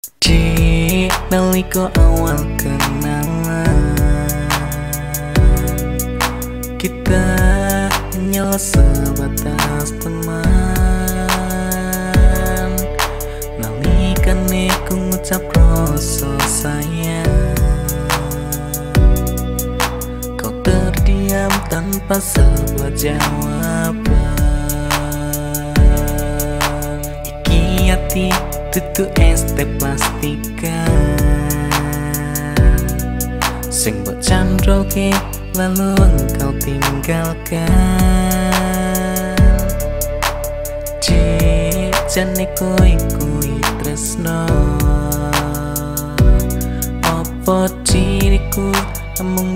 Cik, naliko awal kenalan kita hanyalah sebatas teman. Nalikane ku ngucap rasa sayang, kau terdiam tanpa sebuah jawaban. Iki hati tutu es teh plastikan sing mbok candroke lalu engkau tinggalkan. Cik, jane kowe kuwi tresno, opo ciriku amung